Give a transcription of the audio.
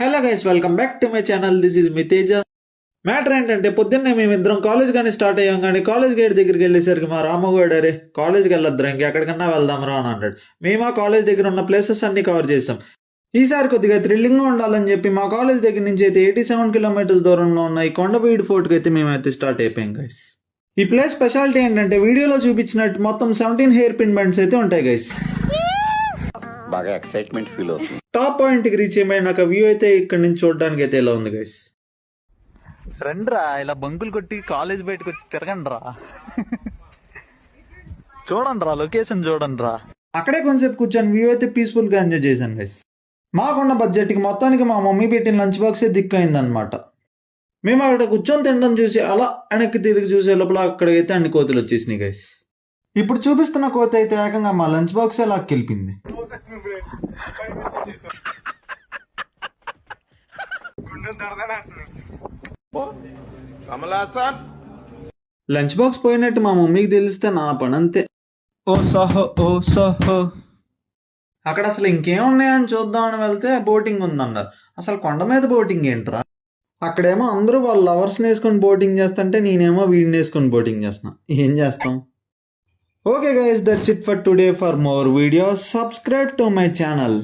Hello guys, welcome back to my channel. This is me Teja. Matter ఏంటంటే పొద్దున్నే మేమిద్దరం college కానీ స్టార్ట్ అయ్యాం, కానీ కాలేజ్ గేట్ దగ్గరికి వెళ్ళేసరికి మా రామగోడు అరే కాలేజ్కి వెళ్ళొద్దురా, ఇంకెక్కడికన్నా వెళ్దాంరా అని అన్నాడు. మేము ఆ కాలేజ్ దగ్గర ఉన్న ప్లేసెస్ అన్ని కవర్ చేసాం. ఈసారి కొద్దిగా థ్రిల్లింగ్గా ఉండాలని చెప్పి మా కాలేజ్ దగ్గర నుంచి అయితే 87 కిలోమీటర్స్ దూరంలో ఉన్న ఈ కొండవీడు ఫోర్ట్కి అయితే మేమైతే స్టార్ట్ అయిపోయాం గైస్. ఈ ప్లేస్ స్పెషాలిటీ ఏంటంటే వీడియోలో చూపించినట్టు మొత్తం 17 హెయిర్ పిన్ బండ్స్ అయితే ఉంటాయి గైస్. బాగా ఎక్సైట్మెంట్ ఫీల్ అవుతుంది. టాప్ పాయింట్కి రీచ్ అయిపోయినాక వ్యూ అయితే ఇక్కడ నుంచి చూడడానికి అయితే ఇలా ఉంది గైస్. రండ్రా ఇలా బంకులు కొట్టి కాలేజ్ బయటకు వచ్చి తిరగండి రా, చూడండి రా, లొకేషన్ చూడండి రా. అక్కడే కొంచెంసేపు కూర్చొని వ్యూ అయితే పీస్ఫుల్ గా ఎంజాయ్ చేశాను గైస్. మాకున్న బడ్జెట్కి మొత్తానికి మా మమ్మీ పెట్టిన లంచ్ బాక్సే దిక్కైందనమాట. మేము అక్కడ కూర్చొని తినడం చూసి అలా వెనక్కి తిరిగి చూసే లోపల అక్కడికైతే అన్ని కోతులు వచ్చేసినాయి గైస్. ఇప్పుడు చూపిస్తున్న కోత అయితే ఏకంగా మా లంచ్ బాక్సే లాక్కెళ్ళింది. లంచ్ బాక్స్ పోయినట్టు మా మమ్మీకి తెలిస్తే నా పనంతే. ఓ సహో ఓ సహో. అక్కడ అసలు ఇంకేం ఉన్నాయని చూద్దామని వెళ్తే బోటింగ్ ఉందన్నారు. అసలు కొండ మీద బోటింగ్ ఏంట్రా? అక్కడేమో అందరూ వాళ్ళ లవర్స్ని వేసుకొని బోటింగ్ చేస్తుంటే నేనేమో వీడిని వేసుకొని బోటింగ్ చేస్తున్నా. ఏం చేస్తాం? Okay guys, that's it for today. For more videos subscribe to my channel.